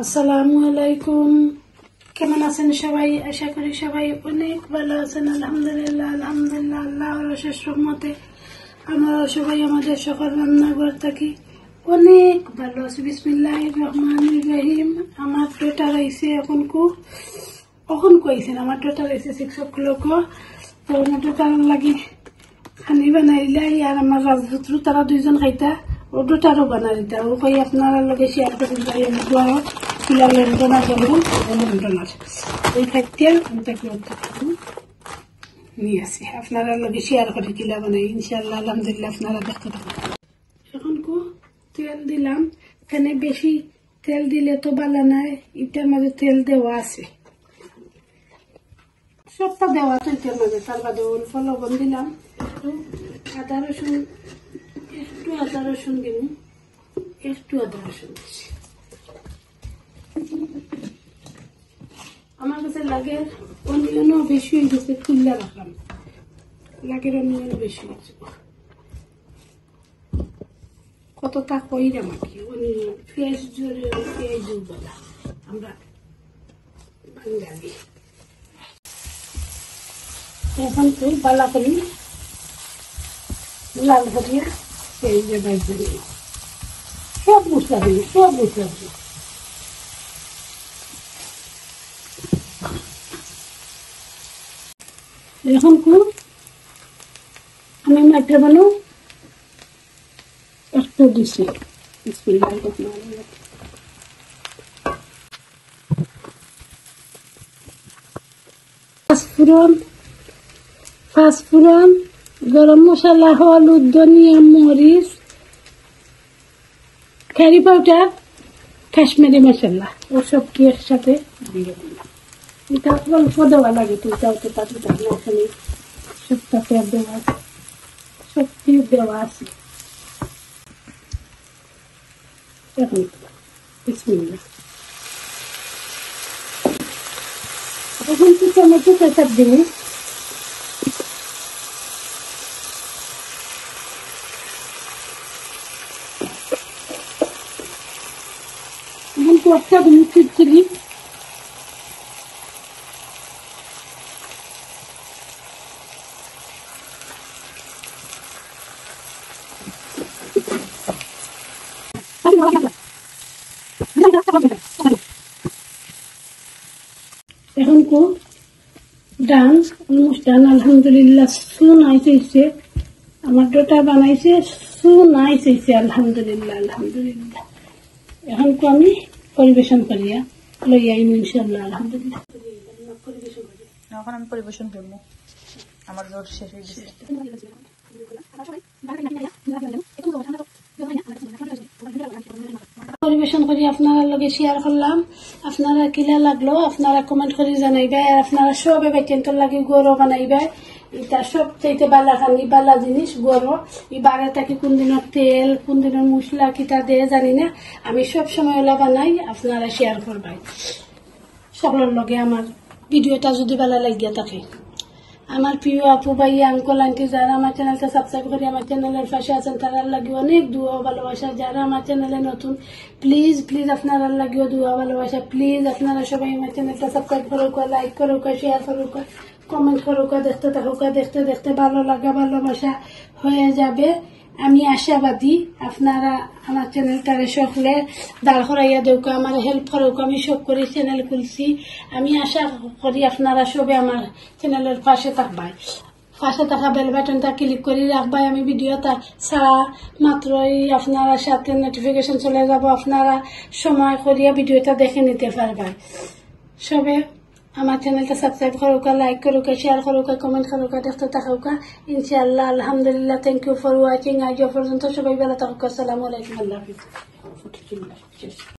আসসালামু আলাইকুম। কেমন আছেন সবাই? আশা করি সবাই অনেক ভালো আছেন। আলহামদুলিল্লাহ আলহামদুলিল্লাহ, আল্লাহর অশেষ রহমতে আমরা সবাই আমাদের সকল রান্নাঘর থাকি অনেক ভালো আছি। বিসমিল্লাহির রহমানির রহিম। আমার ডটার আইসে এখন কইছেন আমার ডটার আইসে 6 o'clock। তো আমার ডটার লাগি খানি বানাইলাই আর আমার রাজপুত্র তারা দুইজন খাইতা ও ডটারও বানাই দিতা। ও কই আপনারা লগে শেয়ার করে যাই কিলা লেনটনা করবো লেনটনার এই খাইতে আমি তাকে নিয়ে আসি আপনারা লগে শেয়ার করে কিলা বানাই ইনশাল্লাহ আলহামদুলিল্লাহ আপনারা দেখতে থাকুন। এখন তেল দিলাম, এখানে বেশি তেল দিলে তো বালা নাই, এটার মাঝে তেল দেওয়া আছে, সবটা দেওয়া তো এটার মাঝে। তার বাদে অল্প লবণ দিলাম, আদা রসুন একটু আদা রসুন দিব, একটু আদা রসুন দিচ্ছি। আমার কাছে লাগে অনিয়নও বেশি হয়ে গেছে, খুললা রাখলাম, লাগের অনিয়নও বেশি হয়েছে। কতটা কইরাম আর কি অনিয়ন পেঁয়াজ জোরে পেঁয়াজ বলা আমরা বাঙালি। এখন তুই বালা করি লাল করিয়া পেঁয়াজে বাইজে দিই, সব মশলা দিই, সব মশলা দিই। এখন আমি মাঠে বানো একটু দিছি পাঁচফোড়ন, গরম মশলা, হলুদ, ধনিয়া, মরিচ, কারি পাউডার, কাশ্মীরি মশলা ও সব কি একসাথে দিয়ে দিলাম। এটা অল্প দেওয়া লাগে, তুইটাও তো তাতে খালি সবটাতে দেওয়া আছে, সবটি দেওয়া আছে। এখন বিসমিল্লাহ। এখন কি টমেটো কেচাপ দিই, এখন কয়েকটা দিন খিচড়ি এখন ডান অলমোস্ট ডান আলহামদুলিল্লাহ। আইসে আমার ডোটা বানাইছে, আইসে আলহামদুলিল্লাহ আলহামদুলিল্লাহ। এখন আমি পরিবেশন করিয়া লইয়া ইনশাল্লাহ আলহামদুলিল্লাহ। এখন আমি পরিবেশন করবো, আমার রোড শেষ হয়ে গেছে। পরিবেশন করি আপনারা লগে শেয়ার করলাম। আপনারা কিলা লাগলো আপনারা কমেন্ট করে জানাইবে, আর আপনারা সবে বেকেন্টর লাগে গরো বানাইবে। এটা সব চাইতে বালা খানি বালা জিনিস গরো। এই বারেটাকে কোন দিনের তেল কোন দিনের মশলা কিটা দিয়ে জানি না, আমি সব সময় ওলা বানাই, আপনারা শেয়ার করবেন সকলের লগে। আমার ভিডিওটা যদি ভালো লাগিয়া থাকে, আমার প্রিয় আপু ভাই আঙ্কল আন্টি যারা আমার চ্যানেলটা সাবস্ক্রাইব করে আমার চ্যানেলের পাশে আছেন, তারা লাগে অনেক দোয়া ভালোবাসা। যারা আমার চ্যানেলে নতুন, প্লিজ প্লিজ আপনারা লাগিও দোয়া ভালোবাসা। প্লিজ আপনারা সবাই আমার চ্যানেলটা সাবস্ক্রাইব করুক, লাইক করুক, শেয়ার করুক, কমেন্ট করুক, দেখতে থাকুক, দেখতে দেখতে ভালো লাগা ভালোবাসা হয়ে যাবে। আমি আশাবাদী আপনারা আমার চ্যানেলটারে সকলে দাঁড় করাইয়া দেউকা, আমার হেল্প করুক। আমি সব করে চ্যানেল খুলছি, আমি আশা করি আপনারা সবে আমার চ্যানেলের পাশে থাকবাই, পাশে থাকা বেল বাটনটা ক্লিক করে রাখবাই। আমি ভিডিওটা ছাড়া মাত্রই আপনারা সাথে নোটিফিকেশন চলে যাব, আপনারা সময় করিয়া ভিডিওটা দেখে নিতে পারবাই। সবে আমার চ্যানেলটা সাবস্ক্রাইব করুক, লাইক করুক, শেয়ার করুক, কমেন্ট করুক, দেখতে থাকুক ইনশাআল্লাহ আলহামদুলিল্লাহ। Thank you for watching. আজ পর্যন্ত সবাই ভালো থাকুক। আসসালামু আলাইকুম, আল্লাহ হাফিজ।